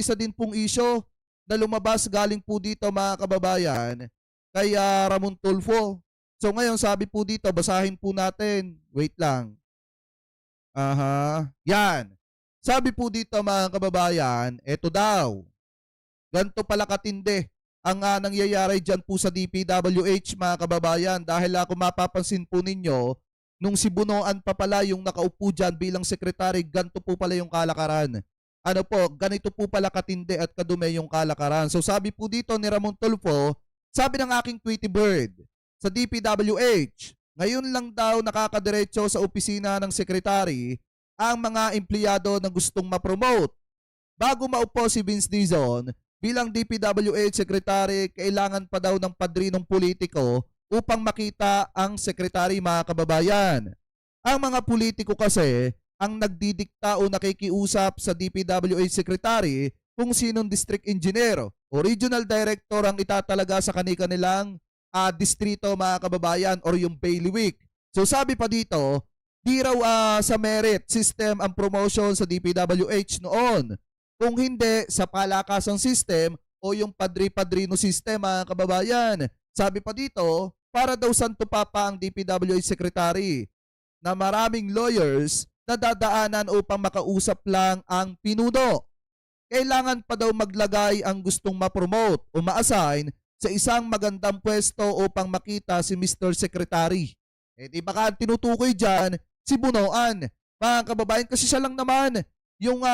isa din pong issue na lumabas galing po dito mga kababayan kay Ramon Tulfo. So ngayon sabi po dito, basahin po natin. Wait lang. Yan. Sabi po dito mga kababayan, eto daw. Ganto pala katindi ang nangyayari dyan po sa DPWH mga kababayan, dahil kung mapapansin po ninyo, nung si Bunoan pa pala yung nakaupo dyan bilang sekretary, ganto po pala yung kalakaran. Ano po, ganito po pala katindi at kadume yung kalakaran. So sabi po dito ni Ramon Tulfo, sabi ng aking Tweety Bird, sa DPWH, ngayon lang daw nakakadiretso sa opisina ng sekretary ang mga empleyado na gustong ma-promote. Bago maupo si Vince Dizon bilang DPWH secretary, kailangan pa daw ng padrinong politiko upang makita ang sekretary mga kababayan. Ang mga politiko kasi ang nagdidikta o nakikiusap sa DPWH secretary kung sinong district engineer o regional director ang itatalaga sa kanilang distrito mga kababayan or yung bailiwick. So sabi pa dito, di raw sa merit system ang promotion sa DPWH noon. Kung hindi sa palakasang system o yung padri-padrino system mga kababayan. Sabi pa dito, para daw santo papa ang DPWH secretary na maraming lawyers na dadaanan upang makausap lang ang pinuno. Kailangan pa daw maglagay ang gustong ma-promote o ma-assign sa isang magandang pwesto upang makita si Mr. Secretary. Di baka tinutukoy dyan si Bunoan. Mga kababayan, kasi siya lang naman yung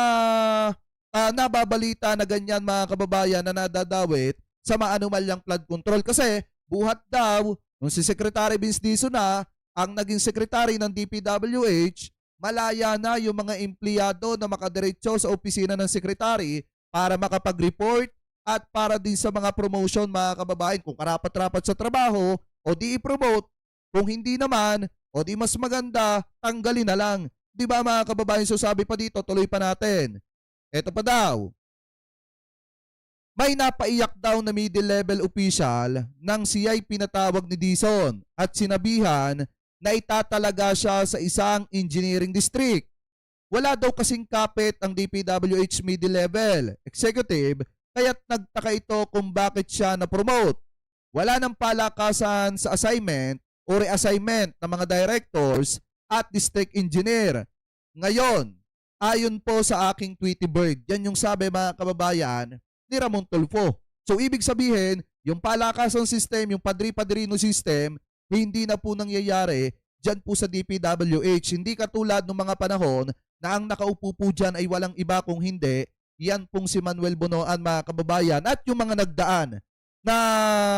nababalita na ganyan mga kababayan na nadadawit sa maanumalyang flood control. Kasi buhat daw, nung si Secretary Vince Dizon na ang naging secretary ng DPWH, malaya na yung mga empleyado na makadiretso sa opisina ng sekretary para makapag-report at para din sa mga promotion mga kababayan. Kung karapat-rapat sa trabaho, o di i-promote. Kung hindi naman, o di mas maganda, tanggalin na lang. Di ba mga kababayan? So sabi pa dito, tuloy pa natin. Eto pa daw. May napaiyak daw na middle level official nang siya'y pinatawag ni Dizon at sinabihan na itatalaga siya sa isang engineering district. Wala daw kasing kapit ang DPWH middle level executive, kaya't nagtaka ito kung bakit siya na-promote. Wala nang palakasan sa assignment o reassignment ng mga directors at district engineer. Ngayon, ayon po sa aking Tweety Bird, yan yung sabi mga kababayan ni Ramon Tulfo. So ibig sabihin, yung palakasan system, yung padri-padrino system, hindi na po nangyayari dyan po sa DPWH. Hindi katulad ng mga panahon na ang nakaupo po dyan ay walang iba kung hindi, yan pong si Manuel Bunoan mga kababayan. At yung mga nagdaan na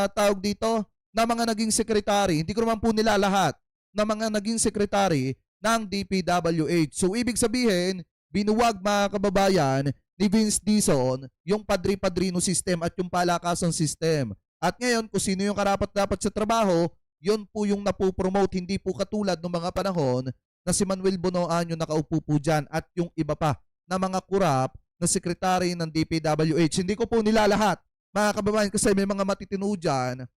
tawag dito, na mga naging sekretary, hindi ko naman po nila lahat, na mga naging sekretary ng DPWH. So ibig sabihin, binuwag mga kababayan ni Vince Dizon yung padri-padrino system at yung palakasan system. At ngayon, kung sino yung karapat-dapat sa trabaho, yun po yung napopromote, hindi po katulad ng mga panahon na si Manuel Bunoan yung nakaupo po dyan at yung iba pa na mga kurap na sekretary ng DPWH. Hindi ko po nila lahat, mga kababayan, kasi may mga matitino dyan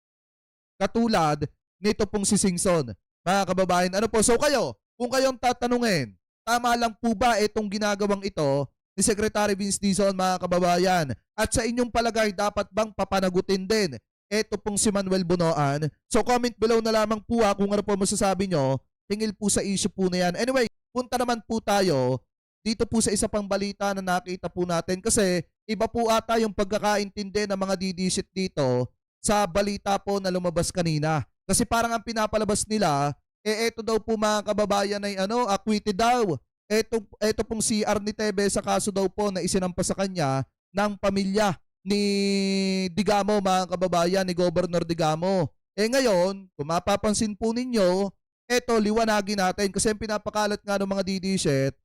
katulad nito pong si Singson. Mga kababayan, ano po? So kayo, kung kayong tatanungin, tama lang po ba itong ginagawang ito ni Secretary Vince Dizon mga kababayan? At sa inyong palagay, dapat bang papanagutin din ito pong si Manuel Bunoan? So comment below na lamang po kung ano po masasabi nyo tingil po sa issue po na yan. Anyway, punta naman po tayo dito po sa isa pang balita na nakita po natin, kasi iba po ata yung pagkakaintindi ng mga didisit dito sa balita po na lumabas kanina. Kasi parang ang pinapalabas nila, eto daw po mga kababayan ay acquitted daw. Eto pong si Arnie Tevez sa kaso daw po na isinampa sa kanya ng pamilya ni Digamo mga kababayan, ni Governor Digamo. Ngayon, kung mapapansin po ninyo, eto liwanagin natin kasi ang pinapakalat nga ng mga didisit,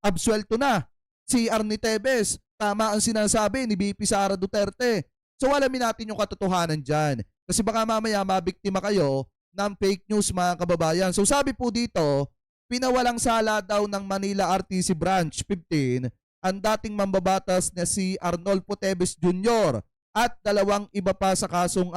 absuelto na si Arnie Tevez. Tama ang sinasabi ni VP Sara Duterte. So alamin natin yung katotohanan dyan. Kasi baka mamaya mabiktima kayo ng fake news mga kababayan. So sabi po dito, pinawalang sala daw ng Manila RTC Branch 15 ang dating mambabatas na si Arnolfo Tevez Jr. at dalawang iba pa sa kasong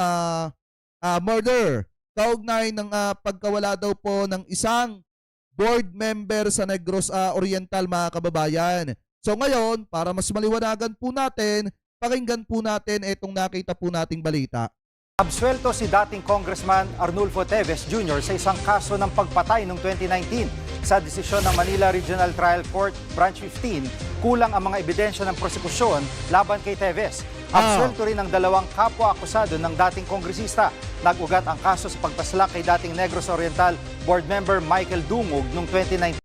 murder. Kaugnay ng pagkawala daw po ng isang board member sa Negros Oriental mga kababayan. So ngayon, para mas maliwanagan po natin, pakinggan po natin itong nakita po nating balita. Absuelto si dating Congressman Arnulfo Teves Jr. sa isang kaso ng pagpatay noong 2019. Sa desisyon ng Manila Regional Trial Court Branch 15, kulang ang mga ebidensya ng prosekusyon laban kay Teves. Absuelto rin ang dalawang kapwa-akusado ng dating kongresista. Nag-ugat ang kaso sa pagpaslak kay dating Negros Oriental Board Member Michael Dungog noong 2019.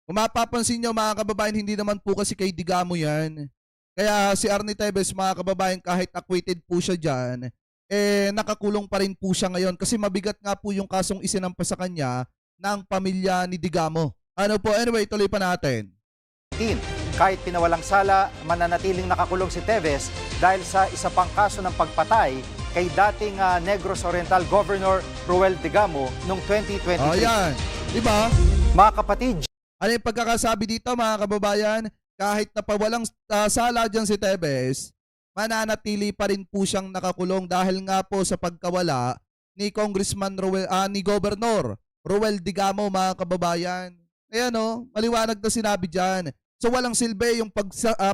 Kung mapapansin nyo mga kababayan, hindi naman po kasi kay Digamo yan. Kaya si Arnie Teves mga kababayan, kahit acquitted po siya dyan, nakakulong pa rin po siya ngayon kasi mabigat nga po yung kasong isinampa sa kanya ng pamilya ni Digamo. Ano po, anyway, tuloy pa natin. Kahit pinawalang sala, mananatiling nakakulong si Teves dahil sa isa pang kaso ng pagpatay kay dating Negros Oriental Governor Ruel Digamo noong 2023. Yan. Diba? Mga kapatid, Ano yung pagkakasabi dito mga kababayan? Kahit napawalang sala dyan si Teves, mananatili pa rin po siyang nakakulong dahil nga po sa pagkawala ni ni Governor Ruel Digamo mga kababayan. Ayan maliwanag na sinabi dyan. So walang silbi yung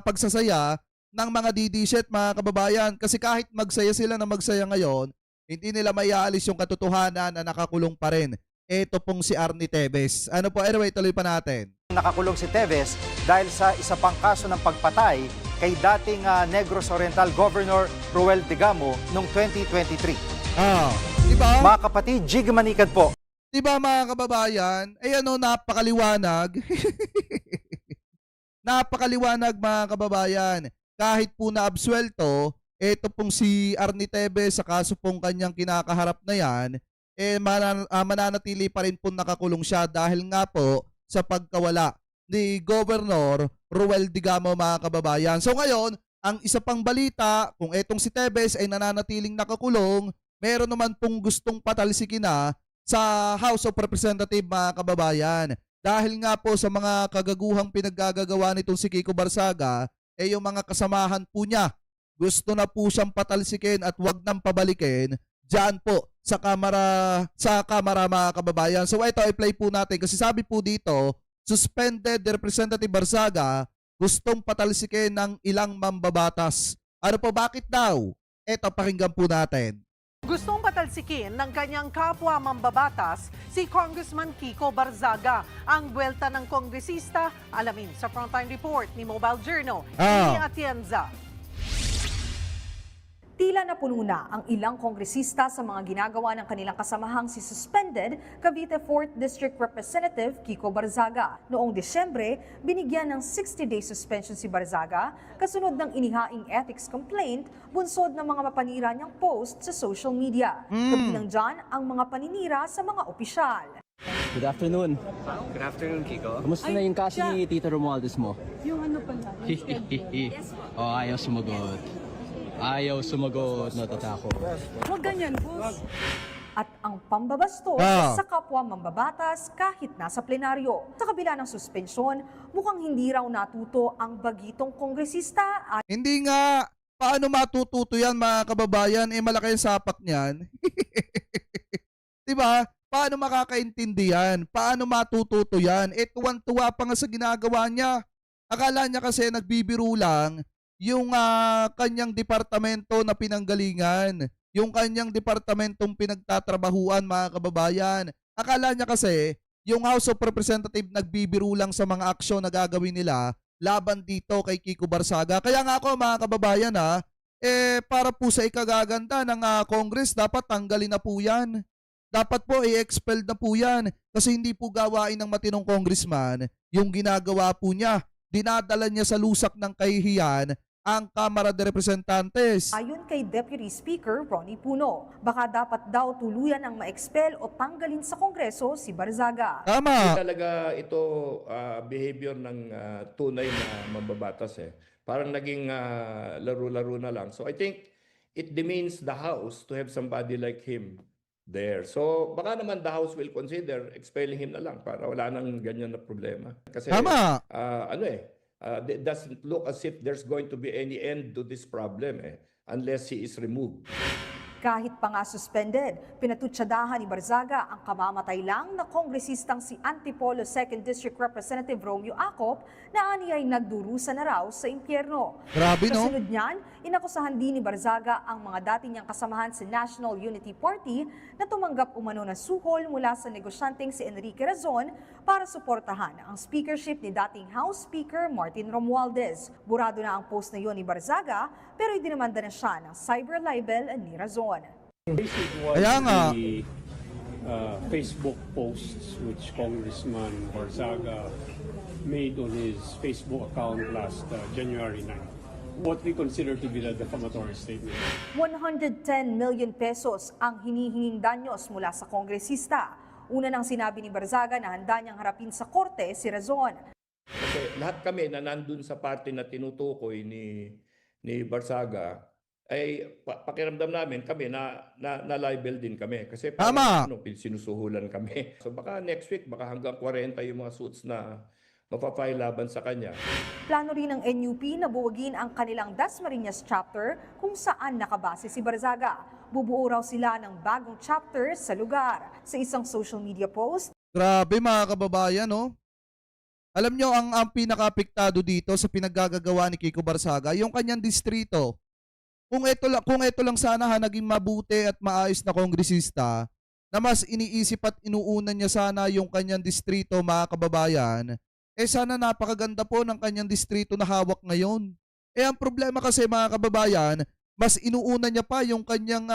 pagsasaya ng mga DD-shit mga kababayan kasi kahit magsaya sila na magsaya ngayon, hindi nila maiaalis yung katotohanan na nakakulong pa rin. Ito pong si Arnie Teves. Ano po, anyway, tuloy pa natin. nakakulong si Teves dahil sa isa pang kaso ng pagpatay kay dating Negros Oriental Governor Ruel Digamo noong 2023. Diba? Mga kapatid, Jig Manikad po. Diba mga kababayan? Napakaliwanag. Napakaliwanag mga kababayan. Kahit po na absuelto, ito pong si Arnie Teves sa kaso pong kanyang kinakaharap na yan, mananatili pa rin po nakakulong siya dahil nga po sa pagkawala ni Governor Ruel Digamo mga kababayan. So ngayon, ang isa pang balita, kung etong si Teves ay nananatiling nakakulong, meron naman pong gustong patalsikin na sa House of Representatives mga kababayan. Dahil nga po sa mga kagaguhang pinaggagawa nitong si Kiko Barsaga, yung mga kasamahan po niya, gusto na po siyang patalsikin at wag nang pabalikin dyan po sa kamara mga kababayan. So ito, i-play po natin kasi sabi po dito, suspended Representative Barsaga gustong patalsikin ng ilang mambabatas. Ano po, bakit daw? Ito, pakinggan po natin. Gustong patalsikin ng kanyang kapwa mambabatas si Congressman Kiko Barzaga. Ang buwelta ng kongresista, alamin sa Frontline Report ni Mobile Journal ni Atienza. Tila napuno na ang ilang kongresista sa mga ginagawa ng kanilang kasamahang si suspended Cavite 4th District Representative Kiko Barzaga. Noong Desyembre, binigyan ng 60-day suspension si Barzaga kasunod ng inihaing ethics complaint bunsod ng mga mapanira niyang post sa social media. Kabilang dyan ang mga paninira sa mga opisyal. Good afternoon. Good afternoon, Kiko. Kamusta na yung kaso ni Tito Romualdez mo? Yung ano pala? Oh, ayaw sumagot. Ayaw sumagot, natatakot. Huwag ganyan, boss. At ang pambabastos sa kapwa mambabatas kahit nasa plenaryo. Sa kabila ng suspensyon, mukhang hindi raw natuto ang bagitong kongresista at Hindi nga. Paano matututo yan mga kababayan? Malaki ang sapak niyan. Diba? Paano makakaintindi yan? Paano matututo yan? Tuwan-tuwa pa nga sa ginagawa niya. Akala niya kasi nagbibiro lang yung kanyang departamento na pinanggalingan. Yung kanyang departamentong pinagtatrabahuan mga kababayan. Akala niya kasi yung House of Representatives nagbibiro lang sa mga aksyon na gagawin nila laban dito kay Kiko Barsaga. Kaya nga ako mga kababayan para po sa ikagaganda ng Congress, dapat tanggalin na po yan. Dapat po i-expel na po yan kasi hindi po gawain ng matinong congressman yung ginagawa po niya. Dinadala niya sa lusak ng kahihiyan ang Kamara de Representantes. ayon kay Deputy Speaker Ronnie Puno, baka dapat daw tuluyan ang ma-expel o tanggalin sa Kongreso si Barzaga. Tama. Talaga ito behavior ng tunay na mambabatas Parang naging laro-laro na lang. So I think it demeans the House to have somebody like him there. So baka naman the House will consider expelling him na lang para wala nang ganyan na problema. Kasi Tama. it doesn't look as if there's going to be any end to this problem unless he is removed. Kahit pa nga suspended, pinatutsadahan ni Barzaga ang kamamatay lang na kongresistang si Antipolo 2nd District Representative Romeo Acop na aniyay nagdurusa na raw sa impyerno. Grabe, no? Kasunod niyan, inakusahan din ni Barzaga ang mga dati niyang kasamahan sa National Unity Party na tumanggap umano na suhol mula sa negosyanteng si Enrique Razon para suportahan ang speakership ni dating House Speaker Martin Romualdez. Burado na ang post na yon ni Barzaga pero idinamanda na siya ng cyber libel ni Razon. Kaya nga. The Facebook posts which Congressman Barzaga made on his Facebook account last January 9. What we consider to be the defamatory statement. 110 million pesos ang hinihinging danyos mula sa kongresista. Una nang sinabi ni Barzaga na handa niyang harapin sa korte si Razon. Kasi lahat kami na nandun sa party na tinutukoy ni Barzaga, ay pakiramdam namin kami na libel din kami. Kasi Tama. sinusuhulan kami. So baka next week, baka hanggang 40 yung mga suits na mapafile laban sa kanya. Plano rin ng NUP na buwagin ang kanilang Dasmariñas chapter kung saan nakabase si Barzaga. Bubuo raw sila ng bagong chapter sa lugar. Sa isang social media post, Grabe mga kababayan, no? Alam nyo, ang pinaka-apektado dito sa pinaggagawa ni Kiko Barzaga, yung kanyang distrito. Kung ito lang sana naging mabuti at maayos na kongresista, na mas iniisip at inuunan niya sana yung kanyang distrito, mga kababayan, sana napakaganda po ng kanyang distrito na hawak ngayon. Ang problema kasi, mga kababayan, mas inuuna niya pa yung kanyang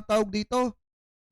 tawag dito,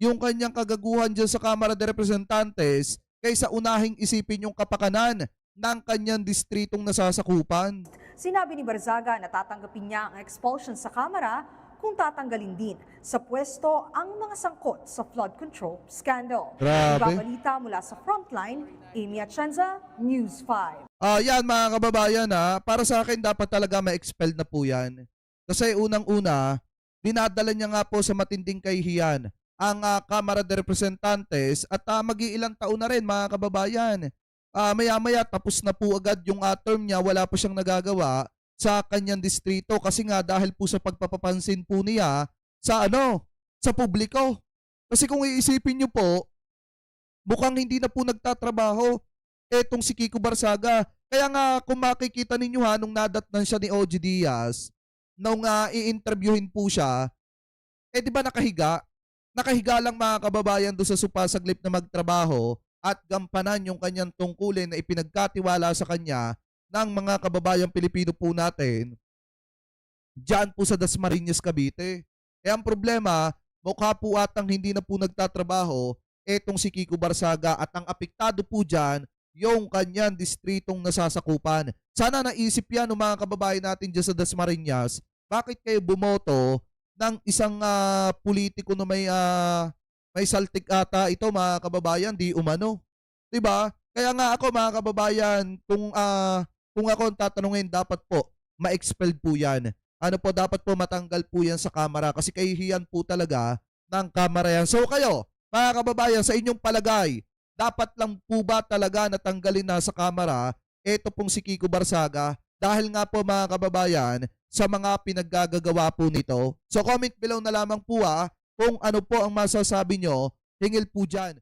yung kanyang kagaguhan dyan sa Kamara de Representantes kaysa unahing isipin yung kapakanan ng kanyang distritong nasasakupan. sinabi ni Barzaga na tatanggapin niya ang expulsion sa Kamara kung tatanggalin din sa pwesto ang mga sangkot sa flood control scandal. Grabe. Ibabalita mula sa Frontline, Amy Atienza, News 5. Yan mga kababayan, para sa akin dapat talaga ma-expel na po yan. Kasi unang-una, dinadala niya nga po sa matinding kahihiyan ang Kamara de Representantes at mag-iilang taon na rin, mga kababayan. Maya-maya tapos na po agad yung term niya, wala pa siyang nagagawa sa kanyang distrito kasi nga dahil po sa pagpapapansin po niya sa publiko. Kasi kung iisipin niyo po, mukhang hindi na po nagtatrabaho etong si Kiko Barzaga. Kaya nga kung makikita ninyo nung nadatnan siya ni OG Diaz, nung i-interviewin po siya, di ba nakahiga? Nakahiga lang, mga kababayan, doon sa supasaglip na magtrabaho at gampanan yung kanyang tungkulin na ipinagkatiwala sa kanya ng mga kababayang Pilipino po natin diyan po sa Dasmariñas, Cavite. Ang problema, mukha po atang hindi na po nagtatrabaho etong si Kiko Barzaga at ang apektado po dyan yung kanyang distritong nasasakupan. Sana naisip yan ng mga kababayan natin dyan sa Dasmariñas, bakit kayo bumoto ng isang politiko na may saltik ata ito, mga kababayan, di umano. 'Di ba? Kaya nga ako, mga kababayan, kung ako ang tatanungin, dapat po ma-expel po 'yan. Dapat po matanggal po 'yan sa Kamara kasi kahihiyan po talaga ng Kamara yan. So kayo, mga kababayan, sa inyong palagay, dapat lang po ba talaga natanggalin na sa Kamara ito pong si Kiko Barzaga dahil nga po, mga kababayan, sa mga pinaggagawa po nito? So comment below na lamang po kung ano po ang masasabi nyo hingil po dyan.